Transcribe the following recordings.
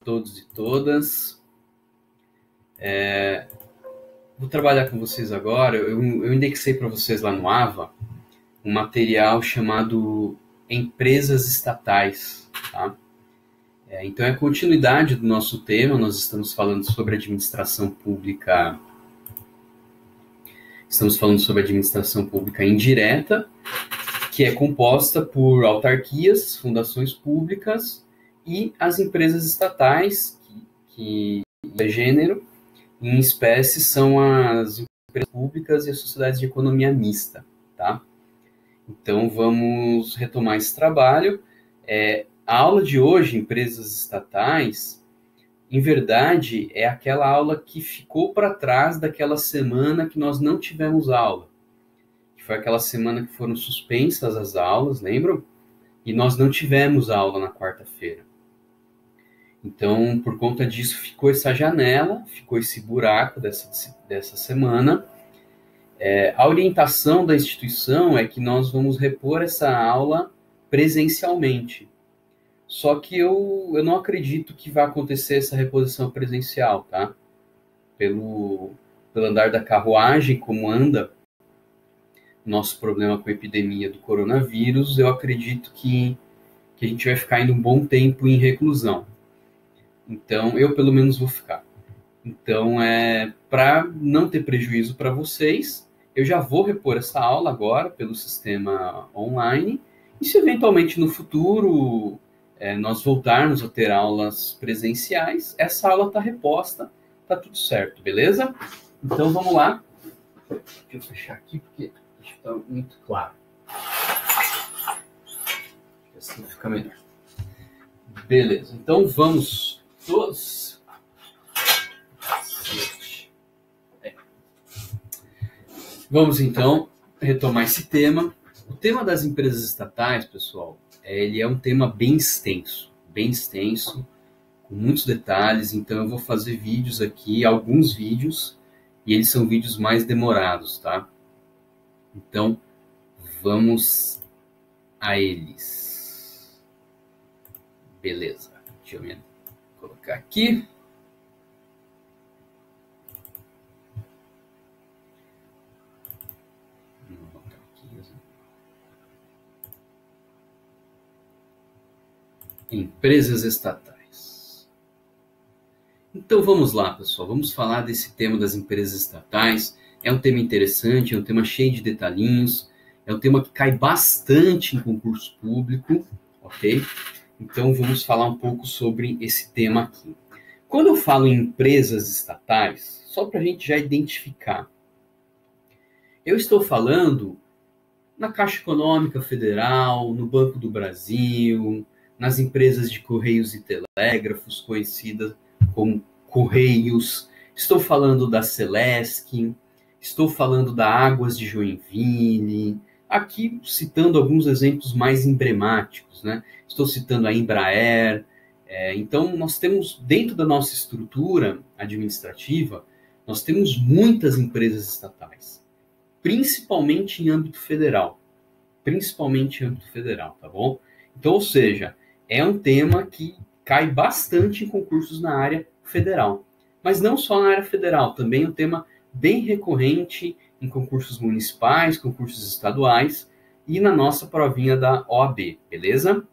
todos e todas. Vou trabalhar com vocês agora. Eu indexei para vocês lá no AVA um material chamado Empresas Estatais. Tá? Então é a continuidade do nosso tema. Nós estamos falando sobre administração pública. Estamos falando sobre administração pública indireta, que é composta por autarquias, fundações públicas e as empresas estatais, que é gênero, em espécie são as empresas públicas e as sociedades de economia mista. Tá? Então vamos retomar esse trabalho. A aula de hoje, empresas estatais, em verdade, é aquela aula que ficou para trás daquela semana que nós não tivemos aula. Que foi aquela semana que foram suspensas as aulas, lembram? E nós não tivemos aula na quarta-feira. Então, por conta disso, ficou essa janela, ficou esse buraco dessa semana. A orientação da instituição é que nós vamos repor essa aula presencialmente. Só que eu não acredito que vai acontecer essa reposição presencial, tá? Pelo andar da carruagem, como anda nosso problema com a epidemia do coronavírus, eu acredito que a gente vai ficar ainda um bom tempo em reclusão. Então, eu pelo menos vou ficar. Então, para não ter prejuízo para vocês, eu já vou repor essa aula agora pelo sistema online. E se eventualmente no futuro nós voltarmos a ter aulas presenciais, essa aula está reposta, está tudo certo, beleza? Então vamos lá. Deixa eu fechar aqui porque está muito claro. Assim fica melhor. Beleza, então vamos todos. Vamos então retomar esse tema. O tema das empresas estatais, pessoal, ele é um tema bem extenso, com muitos detalhes. Então eu vou fazer vídeos aqui, alguns vídeos, e eles são vídeos mais demorados, tá? Então vamos a eles. Beleza, deixa eu colocar aqui. Empresas estatais. Então vamos lá, pessoal, vamos falar desse tema das empresas estatais. É um tema interessante, é um tema cheio de detalhinhos, é um tema que cai bastante em concurso público, ok? Então vamos falar um pouco sobre esse tema aqui. Quando eu falo em empresas estatais, só para a gente já identificar, eu estou falando na Caixa Econômica Federal, no Banco do Brasil, nas empresas de Correios e Telégrafos, conhecidas como Correios. Estou falando da Celesc, estou falando da Águas de Joinville, aqui citando alguns exemplos mais emblemáticos, né? Estou citando a Embraer. Então, nós temos, dentro da nossa estrutura administrativa, nós temos muitas empresas estatais, principalmente em âmbito federal, tá bom? Então, ou seja, é um tema que cai bastante em concursos na área federal. Mas não só na área federal, também é um tema bem recorrente em concursos municipais, concursos estaduais e na nossa provinha da OAB, beleza?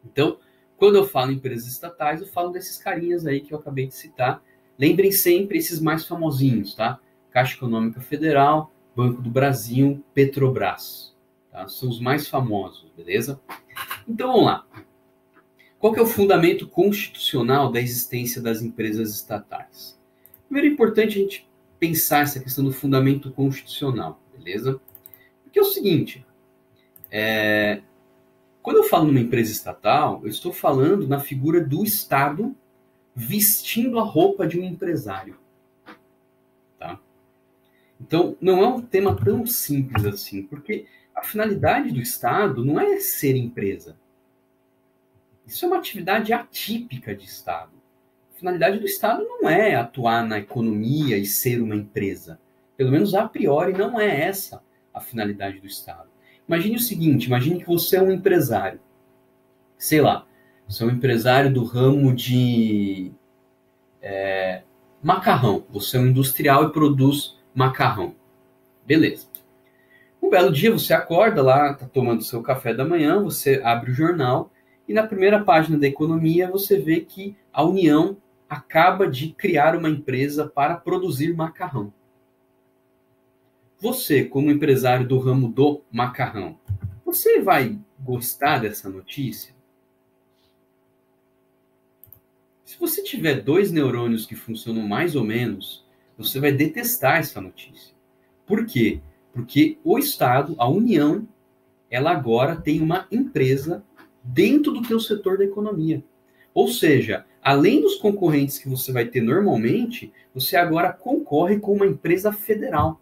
Então, quando eu falo em empresas estatais, eu falo desses carinhas aí que eu acabei de citar. Lembrem sempre esses mais famosinhos, tá? Caixa Econômica Federal, Banco do Brasil, Petrobras. Tá? São os mais famosos, beleza? Então, vamos lá. Qual que é o fundamento constitucional da existência das empresas estatais? Primeiro, é importante a gente pensar essa questão do fundamento constitucional, beleza? Porque é o seguinte, quando eu falo numa empresa estatal, eu estou falando na figura do Estado vestindo a roupa de um empresário, tá? Então, não é um tema tão simples assim, porque a finalidade do Estado não é ser empresa. Isso é uma atividade atípica de Estado. A finalidade do Estado não é atuar na economia e ser uma empresa. Pelo menos a priori não é essa a finalidade do Estado. Imagine o seguinte, imagine que você é um empresário. Sei lá, Você é um empresário do ramo de macarrão. Você é um industrial e produz macarrão. Beleza. Um belo dia você acorda lá, está tomando seu café da manhã, você abre o jornal e na primeira página da economia você vê que a União acaba de criar uma empresa para produzir macarrão. Você, como empresário do ramo do macarrão, você vai gostar dessa notícia? Se você tiver 2 neurônios que funcionam mais ou menos, você vai detestar essa notícia. Por quê? Porque o Estado, a União, ela agora tem uma empresa dentro do teu setor da economia. Ou seja, além dos concorrentes que você vai ter normalmente, você agora concorre com uma empresa federal.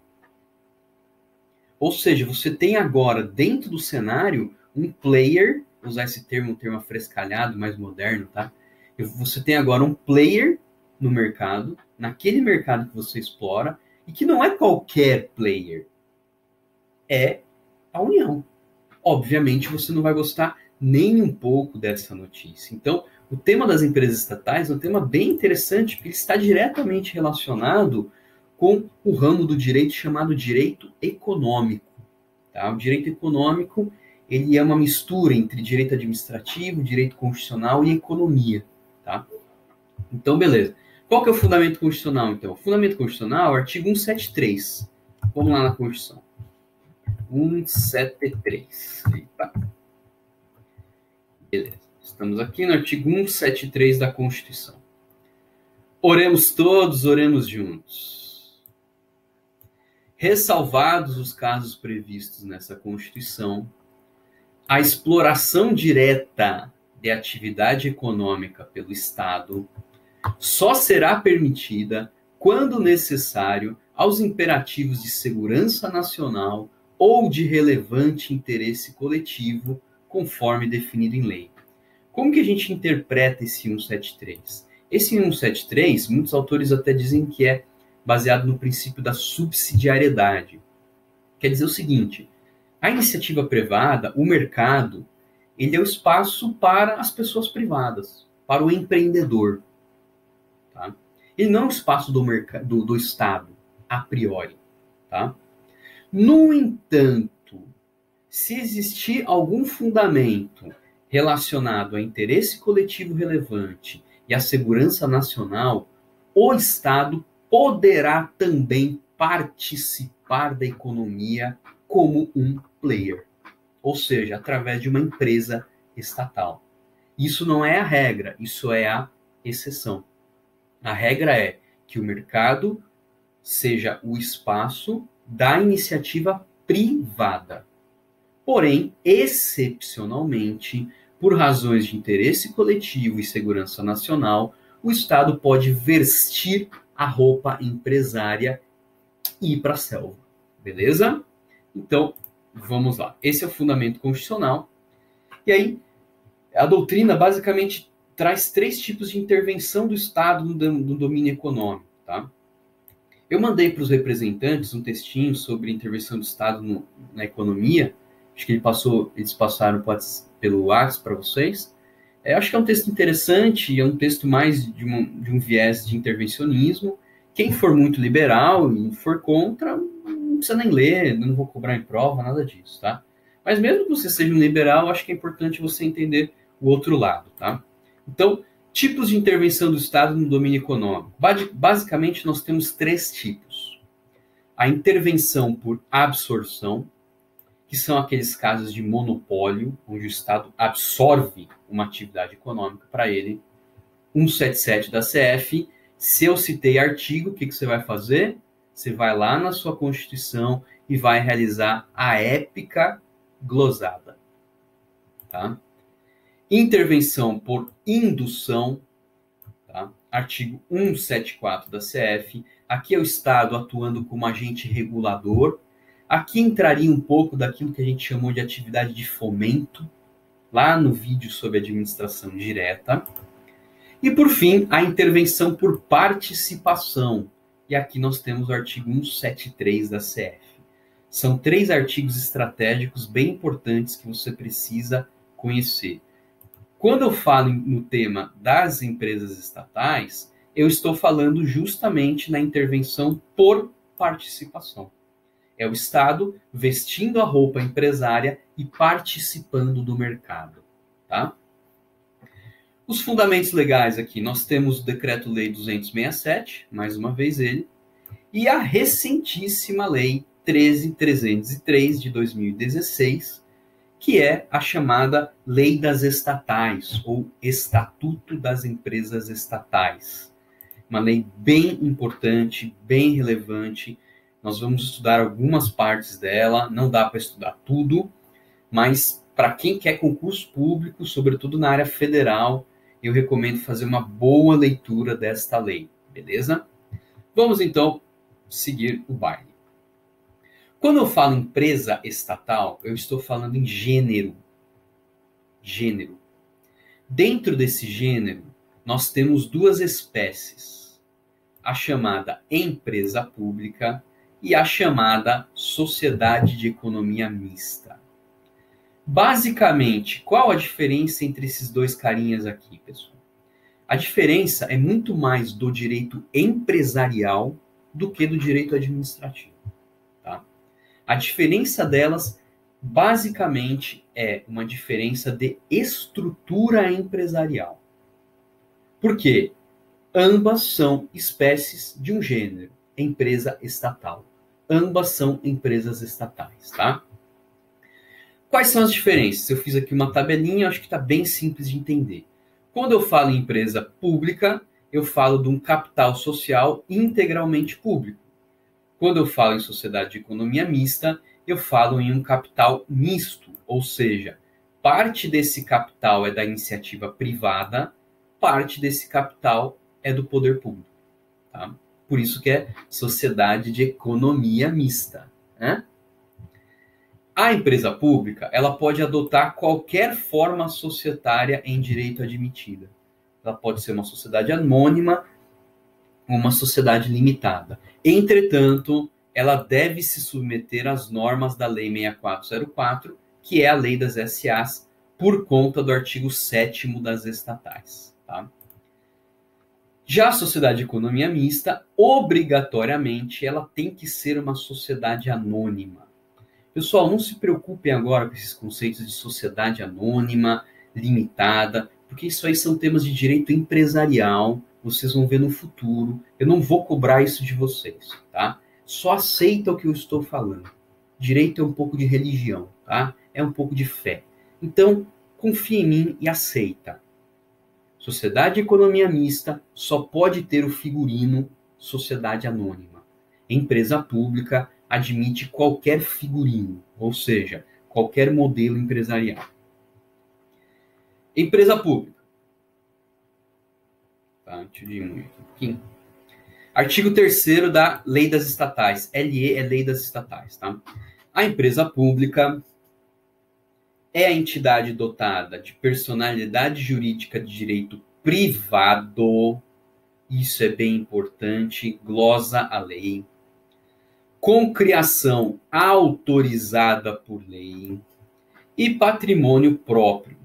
Ou seja, você tem agora dentro do cenário um player, vou usar esse termo, um termo afrescalhado, mais moderno, tá? Você tem agora um player no mercado, naquele mercado que você explora, e que não é qualquer player, é a União. Obviamente, você não vai gostar nem um pouco dessa notícia. Então, o tema das empresas estatais é um tema bem interessante, porque ele está diretamente relacionado com o ramo do direito chamado direito econômico. Tá? O direito econômico ele é uma mistura entre direito administrativo, direito constitucional e economia. Tá? Então, beleza. Qual que é o fundamento constitucional, então? O fundamento constitucional é o artigo 173. Vamos lá na Constituição. 173. Eita. Beleza. Estamos aqui no artigo 173 da Constituição. Oremos todos, oremos juntos. Ressalvados os casos previstos nessa Constituição, a exploração direta de atividade econômica pelo Estado só será permitida quando necessário aos imperativos de segurança nacional ou de relevante interesse coletivo, conforme definido em lei. Como que a gente interpreta esse 173? Esse 173, muitos autores até dizem que é baseado no princípio da subsidiariedade. Quer dizer o seguinte, a iniciativa privada, o mercado, ele é o espaço para as pessoas privadas, para o empreendedor. Tá? Ele não é o espaço do Estado, a priori. Tá? No entanto, se existir algum fundamento relacionado a interesse coletivo relevante e à segurança nacional, o Estado poderá também participar da economia como um player, ou seja, através de uma empresa estatal. Isso não é a regra, isso é a exceção. A regra é que o mercado seja o espaço da iniciativa privada. Porém, excepcionalmente, por razões de interesse coletivo e segurança nacional, o Estado pode vestir a roupa empresária e ir para a selva. Beleza? Então, vamos lá. Esse é o fundamento constitucional. E aí, a doutrina basicamente traz 3 tipos de intervenção do Estado no domínio econômico. Tá? Eu mandei para os representantes um textinho sobre intervenção do Estado na economia. Acho que eles passaram pelo WhatsApp para vocês. Acho que é um texto interessante, é um texto mais de um viés de intervencionismo. Quem for muito liberal e for contra, não precisa nem ler, não vou cobrar em prova, nada disso, tá? Mas mesmo que você seja um liberal, acho que é importante você entender o outro lado, tá? Então, tipos de intervenção do Estado no domínio econômico. Basicamente, nós temos 3 tipos. A intervenção por absorção, que são aqueles casos de monopólio, onde o Estado absorve uma atividade econômica para ele. 177 da CF. Se eu citei artigo, o que você vai fazer? Você vai lá na sua Constituição e vai realizar a épica glosada. Tá? Intervenção por indução, tá? Artigo 174 da CF. Aqui é o Estado atuando como agente regulador. Aqui entraria um pouco daquilo que a gente chamou de atividade de fomento, lá no vídeo sobre administração direta. E, por fim, a intervenção por participação. E aqui nós temos o artigo 173 da CF. São 3 artigos estratégicos bem importantes que você precisa conhecer. Quando eu falo no tema das empresas estatais, eu estou falando justamente na intervenção por participação. É o Estado vestindo a roupa empresária e participando do mercado, tá? Os fundamentos legais aqui, nós temos o Decreto-Lei 267, mais uma vez ele, e a recentíssima Lei 13.303 de 2016, que é a chamada Lei das Estatais, ou Estatuto das Empresas Estatais. Uma lei bem importante, bem relevante. Nós vamos estudar algumas partes dela, não dá para estudar tudo, mas para quem quer concurso público, sobretudo na área federal, eu recomendo fazer uma boa leitura desta lei, beleza? Vamos então seguir o baile. Quando eu falo empresa estatal, eu estou falando em gênero. Gênero. Dentro desse gênero, nós temos duas espécies. A chamada empresa pública e a chamada sociedade de economia mista. Basicamente, qual a diferença entre esses dois carinhas aqui, pessoal? A diferença é muito mais do direito empresarial do que do direito administrativo. Tá? A diferença delas, basicamente, é uma diferença de estrutura empresarial. Por quê? Ambas são espécies de um gênero, empresa estatal. Ambas são empresas estatais, tá? Quais são as diferenças? Eu fiz aqui uma tabelinha, acho que está bem simples de entender. Quando eu falo em empresa pública, eu falo de um capital social integralmente público. Quando eu falo em sociedade de economia mista, eu falo em um capital misto, ou seja, parte desse capital é da iniciativa privada, parte desse capital é do poder público. Tá? Por isso que é sociedade de economia mista. Né? A empresa pública, ela pode adotar qualquer forma societária em direito admitida. Ela pode ser uma sociedade anônima ou uma sociedade limitada. Entretanto, ela deve se submeter às normas da Lei 6404, que é a Lei das SAs, por conta do artigo 7º das estatais. Tá? Já a sociedade de economia mista, obrigatoriamente, ela tem que ser uma sociedade anônima. Pessoal, não se preocupem agora com esses conceitos de sociedade anônima, limitada, porque isso aí são temas de direito empresarial, vocês vão ver no futuro. Eu não vou cobrar isso de vocês, tá? Só aceita o que eu estou falando. Direito é um pouco de religião, tá? É um pouco de fé. Então, confia em mim e aceita. Sociedade de economia mista só pode ter o figurino sociedade anônima. Empresa pública admite qualquer figurino, ou seja, qualquer modelo empresarial. Empresa pública. Tá, deixa eu diminuir aqui um pouquinho. Artigo 3º da Lei das Estatais. LE é Lei das Estatais. Tá? A empresa pública é a entidade dotada de personalidade jurídica de direito privado, isso é bem importante, glosa a lei, com criação autorizada por lei e patrimônio próprio,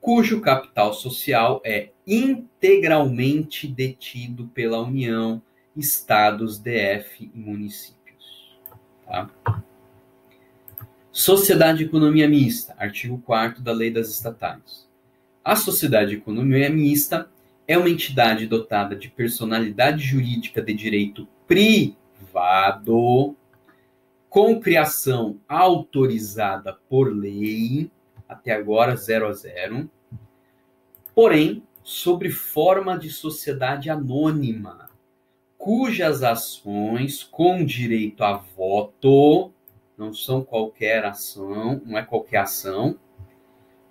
cujo capital social é integralmente detido pela União, Estados, DF e municípios. Tá? Sociedade de economia mista, artigo 4º da Lei das Estatais. A sociedade de economia mista é uma entidade dotada de personalidade jurídica de direito privado, com criação autorizada por lei, até agora 0-0, porém, sob forma de sociedade anônima, cujas ações com direito a voto, não são qualquer ação, não é qualquer ação,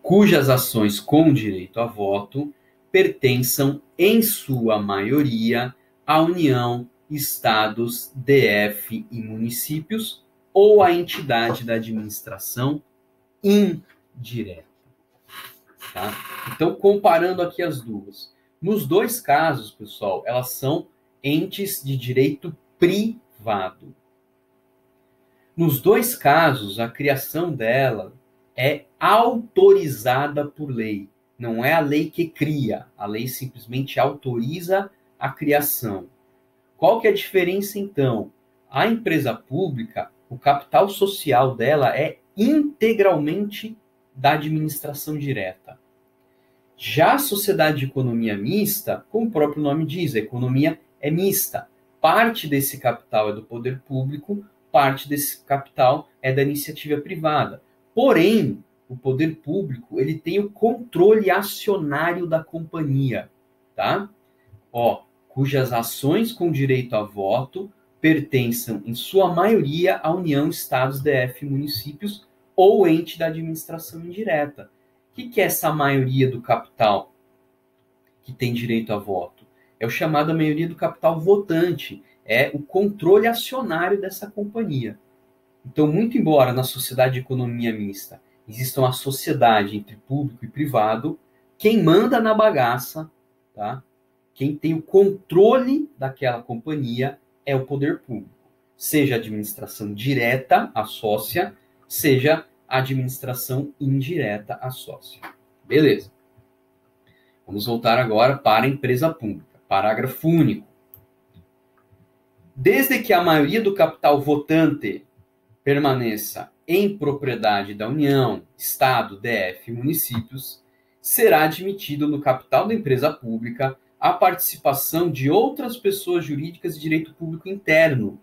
cujas ações com direito a voto pertençam, em sua maioria, à União, Estados, DF e municípios ou à entidade da administração indireta. Tá? Então, comparando aqui as duas. Nos dois casos, pessoal, elas são entes de direito privado. Nos dois casos, a criação dela é autorizada por lei. Não é a lei que cria, a lei simplesmente autoriza a criação. Qual que é a diferença, então? A empresa pública, o capital social dela é integralmente da administração direta. Já a sociedade de economia mista, como o próprio nome diz, a economia é mista. Parte desse capital é do poder público, parte desse capital é da iniciativa privada. Porém, o poder público ele tem o controle acionário da companhia, tá? Cujas ações com direito a voto pertençam, em sua maioria, à União, Estados, DF e municípios ou ente da administração indireta. O que é essa maioria do capital que tem direito a voto? É o chamado maioria do capital votante, é o controle acionário dessa companhia. Então, muito embora na sociedade de economia mista exista uma sociedade entre público e privado, quem manda na bagaça, tá? Quem tem o controle daquela companhia é o poder público. Seja a administração direta, a sócia, seja a administração indireta, a sócia. Beleza. Vamos voltar agora para a empresa pública. Parágrafo único. Desde que a maioria do capital votante permaneça em propriedade da União, Estado, DF e municípios, será admitido no capital da empresa pública a participação de outras pessoas jurídicas de direito público interno,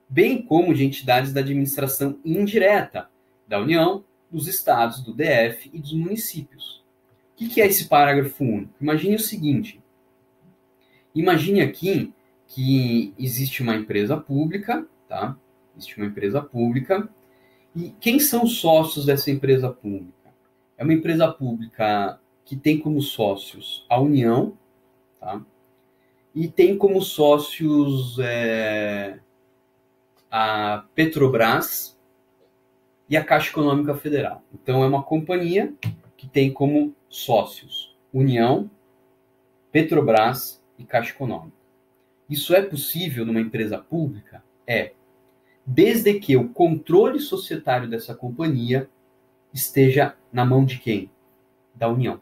bem como de entidades da administração indireta, da União, dos Estados, do DF e dos municípios. O que é esse parágrafo único? Imagine o seguinte. Imagine aqui que existe uma empresa pública, tá? Existe uma empresa pública. E quem são os sócios dessa empresa pública? É uma empresa pública que tem como sócios a União, tá? E tem como sócios a Petrobras e a Caixa Econômica Federal. Então, é uma companhia que tem como sócios União, Petrobras e Caixa Econômica. Isso é possível numa empresa pública? É. Desde que o controle societário dessa companhia esteja na mão de quem? Da União.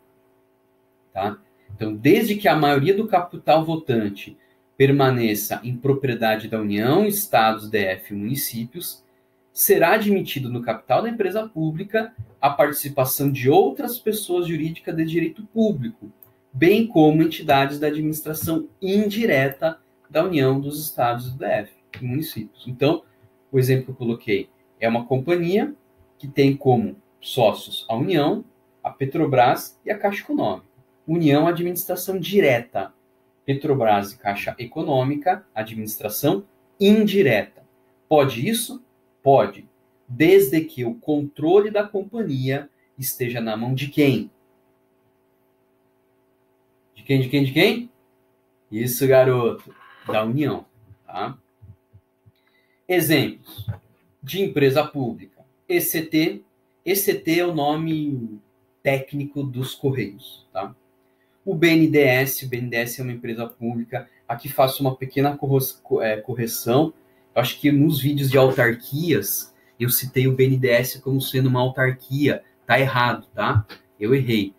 Tá? Então, desde que a maioria do capital votante permaneça em propriedade da União, Estados, DF e municípios, será admitido no capital da empresa pública a participação de outras pessoas jurídicas de direito público, bem como entidades da administração indireta da União, dos Estados, do DF e municípios. Então, o exemplo que eu coloquei é uma companhia que tem como sócios a União, a Petrobras e a Caixa Econômica. União, administração direta. Petrobras e Caixa Econômica, administração indireta. Pode isso? Pode. Desde que o controle da companhia esteja na mão de quem? De quem, de quem, de quem? Isso, garoto. Da União. Tá? Exemplos de empresa pública. ECT. ECT é o nome técnico dos Correios. Tá? O BNDES é uma empresa pública. Aqui faço uma pequena correção. Eu acho que nos vídeos de autarquias, eu citei o BNDES como sendo uma autarquia. Tá errado, tá? Eu errei.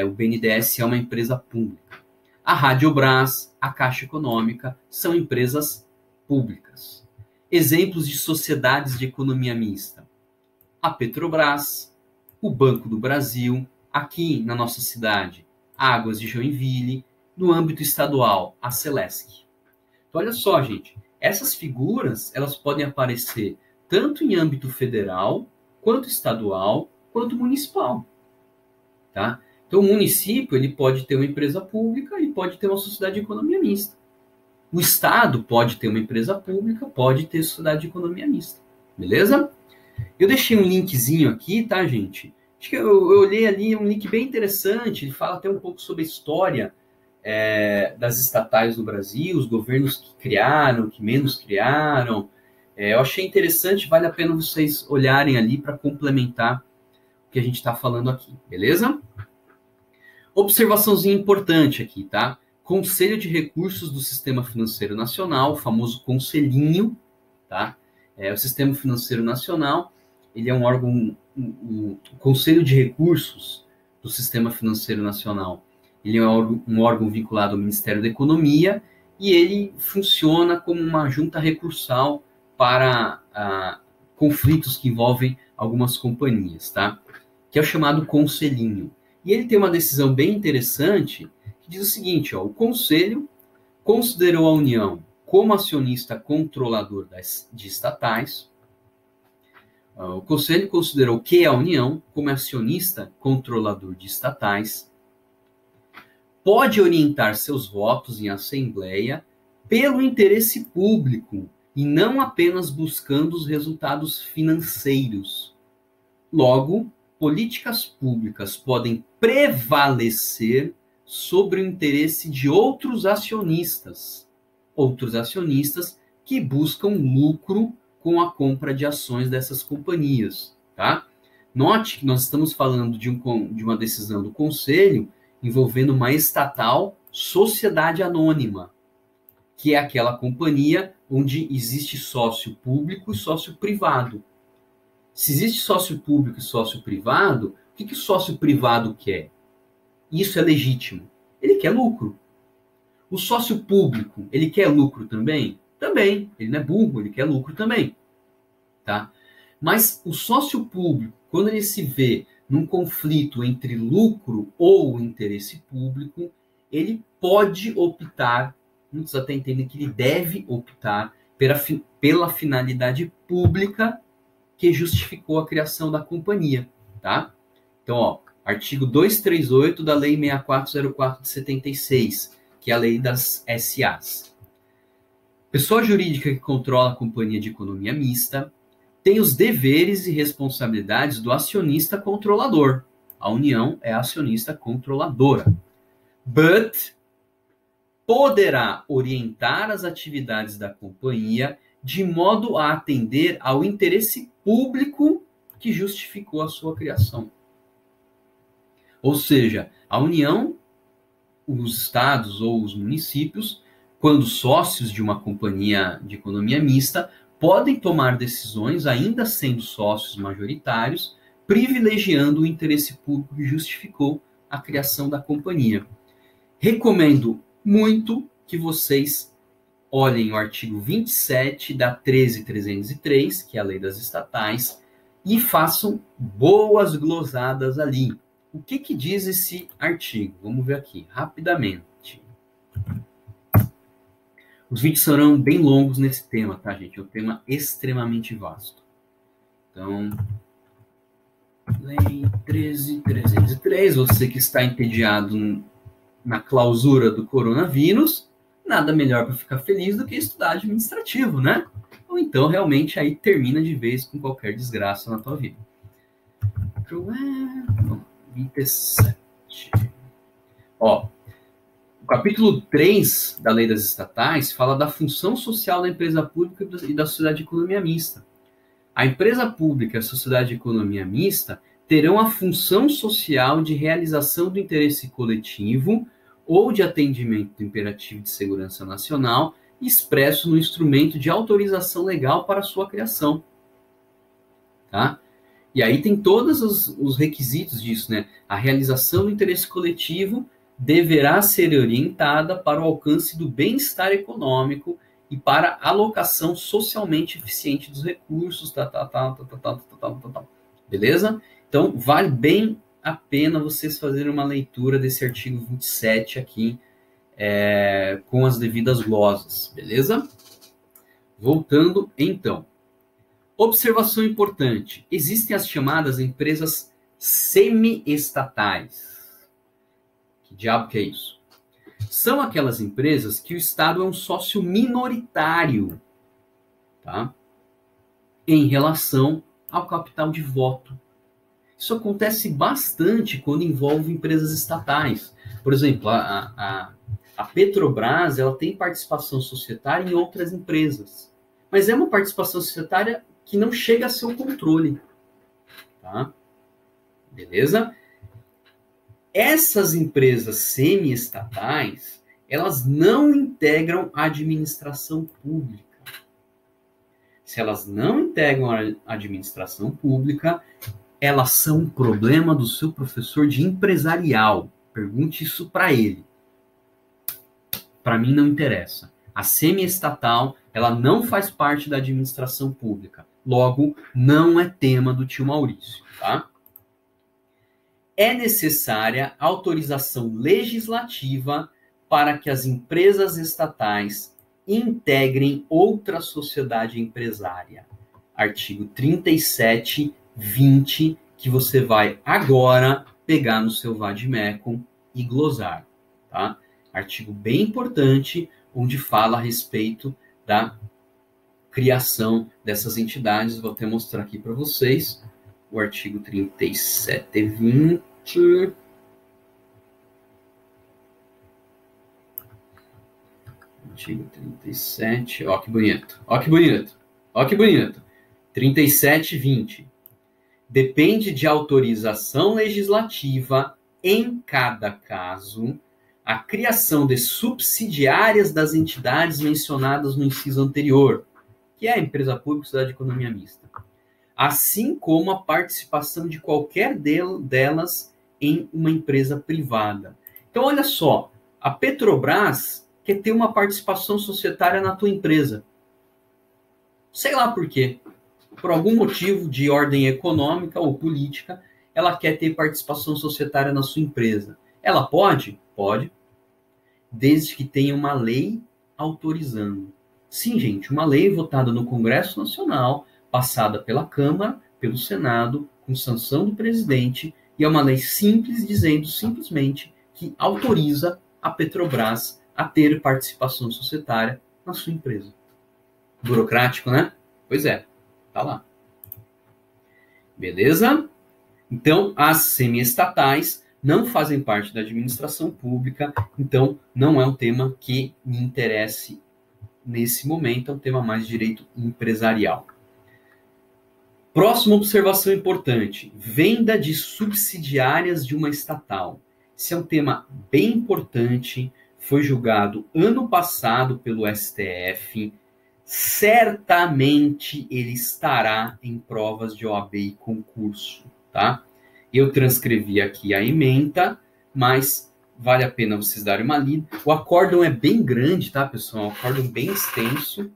O BNDES é uma empresa pública. A Radiobras, a Caixa Econômica, são empresas públicas. Exemplos de sociedades de economia mista. A Petrobras, o Banco do Brasil, aqui na nossa cidade, Águas de Joinville, no âmbito estadual, a Celesc. Então, olha só, gente, essas figuras, elas podem aparecer tanto em âmbito federal, quanto estadual, quanto municipal. Tá? Então, o município ele pode ter uma empresa pública e pode ter uma sociedade de economia mista. O Estado pode ter uma empresa pública, pode ter sociedade de economia mista. Beleza? Eu deixei um linkzinho aqui, tá, gente? Acho que eu olhei ali um link bem interessante, ele fala até um pouco sobre a história das estatais no Brasil, os governos que criaram, que menos criaram. Eu achei interessante, vale a pena vocês olharem ali para complementar o que a gente está falando aqui, beleza? Observaçãozinha importante aqui, tá? Conselho de Recursos do Sistema Financeiro Nacional, o famoso conselhinho, tá? O Sistema Financeiro Nacional, ele é um órgão, o Conselho de Recursos do Sistema Financeiro Nacional. Ele é um órgão vinculado ao Ministério da Economia e ele funciona como uma junta recursal para conflitos que envolvem algumas companhias, tá? Que é o chamado conselhinho. E ele tem uma decisão bem interessante que diz o seguinte, ó, o Conselho considerou a União como acionista controlador de estatais. O Conselho considerou que a União, como acionista controlador de estatais, pode orientar seus votos em assembleia pelo interesse público e não apenas buscando os resultados financeiros. Logo, políticas públicas podem prevalecer sobre o interesse de outros acionistas que buscam lucro com a compra de ações dessas companhias, tá? Note que nós estamos falando de uma decisão do Conselho envolvendo uma estatal sociedade anônima, que é aquela companhia onde existe sócio público e sócio privado. Se existe sócio público e sócio privado, o que o sócio privado quer? Isso é legítimo. Ele quer lucro. O sócio público, ele quer lucro também? Também. Ele não é burro, ele quer lucro também. Tá? Mas o sócio público, quando ele se vê num conflito entre lucro ou interesse público, ele pode optar, muitos até entendem que ele deve optar pela finalidade pública que justificou a criação da companhia. Tá? Então, ó, artigo 238 da Lei 6404 de 76, que é a lei das SAs. Pessoa jurídica que controla a companhia de economia mista tem os deveres e responsabilidades do acionista controlador. A União é a acionista controladora. But poderá orientar as atividades da companhia de modo a atender ao interesse público que justificou a sua criação. Ou seja, a União, os estados ou os municípios, quando sócios de uma companhia de economia mista, podem tomar decisões, ainda sendo sócios majoritários, privilegiando o interesse público que justificou a criação da companhia. Recomendo muito que vocês olhem o artigo 27 da 13.303, que é a lei das estatais, e façam boas glosadas ali. O que diz esse artigo? Vamos ver aqui, rapidamente. Os vídeos serão bem longos nesse tema, tá, gente? É um tema extremamente vasto. Então, Lei 13.303, você que está entediado na clausura do coronavírus, nada melhor para ficar feliz do que estudar administrativo, né? Ou então, realmente, aí termina de vez com qualquer desgraça na tua vida. 27. Ó, o capítulo 3 da Lei das Estatais fala da função social da empresa pública e da sociedade de economia mista. A empresa pública e a sociedade de economia mista terão a função social de realização do interesse coletivo ou de atendimento do imperativo de segurança nacional expresso no instrumento de autorização legal para sua criação. Tá? E aí tem todos os requisitos disso, né? A realização do interesse coletivo deverá ser orientada para o alcance do bem-estar econômico e para a alocação socialmente eficiente dos recursos, beleza? Então, vale bem a pena vocês fazerem uma leitura desse artigo 27 aqui, com as devidas glosas, beleza? Voltando, então. Observação importante. Existem as chamadas empresas semi-estatais. Que diabo que é isso? São aquelas empresas que o Estado é um sócio minoritário, tá? Em relação ao capital de voto. Isso acontece bastante quando envolve empresas estatais. Por exemplo, a Petrobras, ela tem participação societária em outras empresas. Mas é uma participação societária que não chega a seu controle. Tá? Beleza? Essas empresas semi-estatais, elas não integram a administração pública. Se elas não integram a administração pública, elas são um problema do seu professor de empresarial. Pergunte isso para ele. Para mim não interessa. A semi-estatal, ela não faz parte da administração pública. Logo, não é tema do tio Maurício, tá? É necessária autorização legislativa para que as empresas estatais integrem outra sociedade empresária. Artigo 37, 20, que você vai agora pegar no seu Vademecum e glosar, tá? Artigo bem importante, onde fala a respeito da criação dessas entidades. Vou até mostrar aqui para vocês o artigo 37, 20. Artigo 37, ó que bonito, ó que bonito, ó que bonito. 37, 20. Depende de autorização legislativa, em cada caso, a criação de subsidiárias das entidades mencionadas no inciso anterior, que é a empresa pública e sociedade de economia mista, assim como a participação de qualquer delas em uma empresa privada. Então, olha só, a Petrobras quer ter uma participação societária na tua empresa. Sei lá por quê. Por algum motivo de ordem econômica ou política, ela quer ter participação societária na sua empresa. Ela pode? Pode. Desde que tenha uma lei autorizando. Sim, gente, uma lei votada no Congresso Nacional, passada pela Câmara, pelo Senado, com sanção do presidente, e é uma lei simples, dizendo simplesmente que autoriza a Petrobras a ter participação societária na sua empresa. Burocrático, né? Pois é, tá lá. Beleza? Então, as semi-estatais não fazem parte da administração pública, então não é um tema que me interesse nesse momento, é um tema mais de direito empresarial. Próxima observação importante: venda de subsidiárias de uma estatal. Esse é um tema bem importante, foi julgado ano passado pelo STF, certamente ele estará em provas de OAB e concurso, tá? Eu transcrevi aqui a ementa, mas vale a pena vocês darem uma lida. O acórdão é bem grande, tá, pessoal? Um acórdão bem extenso.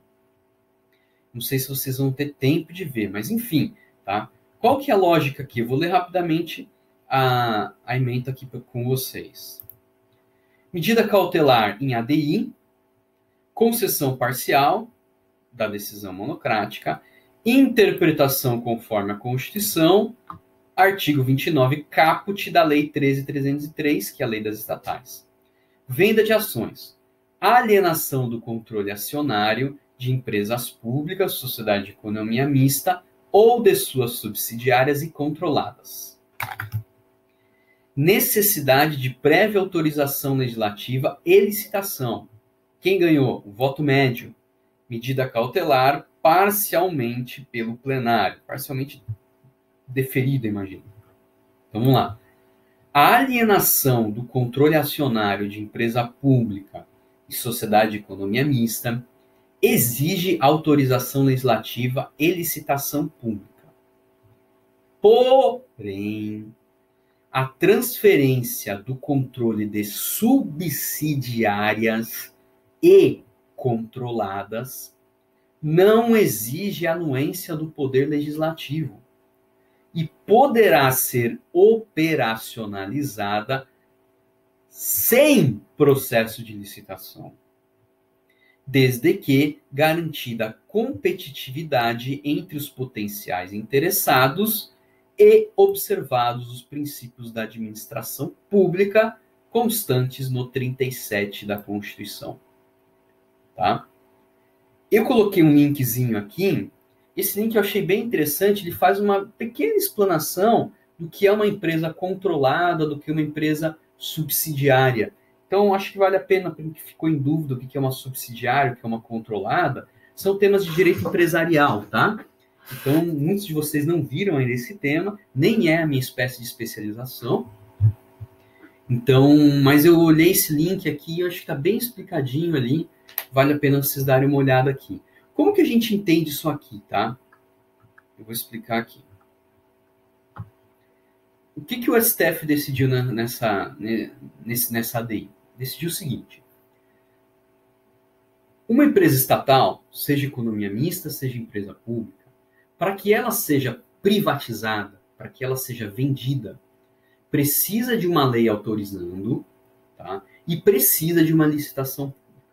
Não sei se vocês vão ter tempo de ver, mas enfim, tá? Qual que é a lógica aqui? Eu vou ler rapidamente a ementa aqui com vocês. Medida cautelar em ADI, concessão parcial da decisão monocrática, interpretação conforme a Constituição, artigo 29, caput da Lei 13.303, que é a Lei das Estatais. Venda de ações. Alienação do controle acionário de empresas públicas, sociedade de economia mista ou de suas subsidiárias e controladas. Necessidade de prévia autorização legislativa e licitação. Quem ganhou? O voto médio. Medida cautelar parcialmente pelo plenário. Parcialmente deferida, imagino. Então, vamos lá. A alienação do controle acionário de empresa pública e sociedade de economia mista exige autorização legislativa e licitação pública. Porém, a transferência do controle de subsidiárias e controladas não exige anuência do poder legislativo e poderá ser operacionalizada sem processo de licitação, desde que garantida a competitividade entre os potenciais interessados e observados os princípios da administração pública constantes no 37 da Constituição. Tá? Eu coloquei um linkzinho aqui. Esse link eu achei bem interessante. Ele faz uma pequena explanação do que é uma empresa controlada, do que é uma empresa subsidiária. Então, acho que vale a pena, para quem ficou em dúvida o que é uma subsidiária, o que é uma controlada, são temas de direito empresarial, tá? Então, muitos de vocês não viram ainda esse tema, nem é a minha espécie de especialização. Então, mas eu olhei esse link aqui e eu acho que está bem explicadinho ali. Vale a pena vocês darem uma olhada aqui. Como que a gente entende isso aqui, tá? Eu vou explicar aqui. o que o STF decidiu nessa ADI? Decidiu o seguinte: uma empresa estatal, seja economia mista, seja empresa pública, para que ela seja privatizada, para que ela seja vendida, precisa de uma lei autorizando, tá? E precisa de uma licitação pública,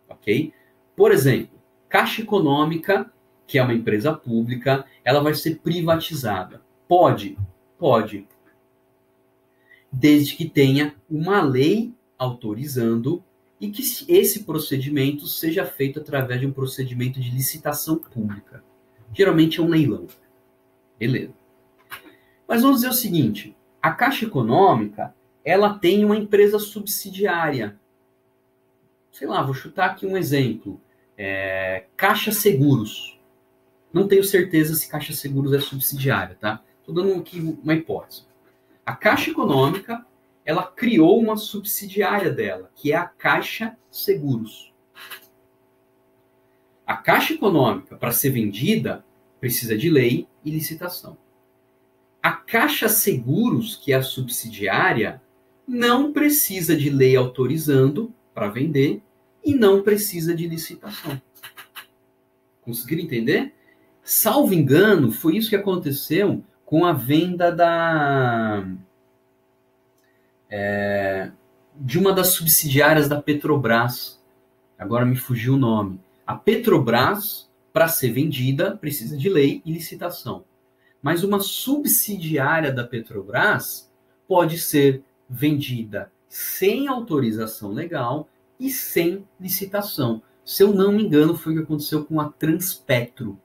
ok? Por exemplo, Caixa Econômica, que é uma empresa pública, ela vai ser privatizada. Pode, desde que tenha uma lei autorizando e que esse procedimento seja feito através de um procedimento de licitação pública. Geralmente é um leilão. Beleza. Mas vamos dizer o seguinte, a Caixa Econômica, ela tem uma empresa subsidiária. Sei lá, vou chutar aqui um exemplo. Caixa Seguros. Não tenho certeza se Caixa Seguros é subsidiária, tá? Estou dando aqui uma hipótese. A Caixa Econômica, ela criou uma subsidiária dela, que é a Caixa Seguros. A Caixa Econômica, para ser vendida, precisa de lei e licitação. A Caixa Seguros, que é a subsidiária, não precisa de lei autorizando para vender e não precisa de licitação. Conseguiram entender? Salvo engano, foi isso que aconteceu com a venda de uma das subsidiárias da Petrobras. Agora me fugiu o nome. A Petrobras, para ser vendida, precisa de lei e licitação. Mas uma subsidiária da Petrobras pode ser vendida sem autorização legal e sem licitação. Se eu não me engano, foi o que aconteceu com a Transpetro.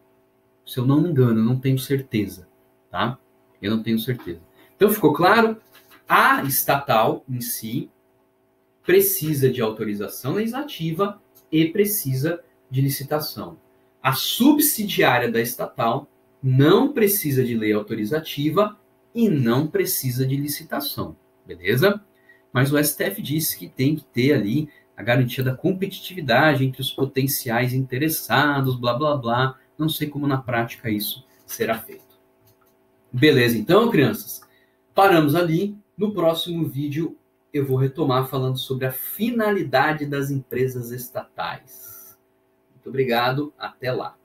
Se eu não me engano, eu não tenho certeza, tá? Eu não tenho certeza. Então, ficou claro? A estatal em si precisa de autorização legislativa e precisa de licitação. A subsidiária da estatal não precisa de lei autorizativa e não precisa de licitação, beleza? Mas o STF disse que tem que ter ali a garantia da competitividade entre os potenciais interessados, blá, blá, blá. Não sei como na prática isso será feito. Beleza, então, crianças? Paramos ali. No próximo vídeo eu vou retomar falando sobre a finalidade das empresas estatais. Muito obrigado, até lá.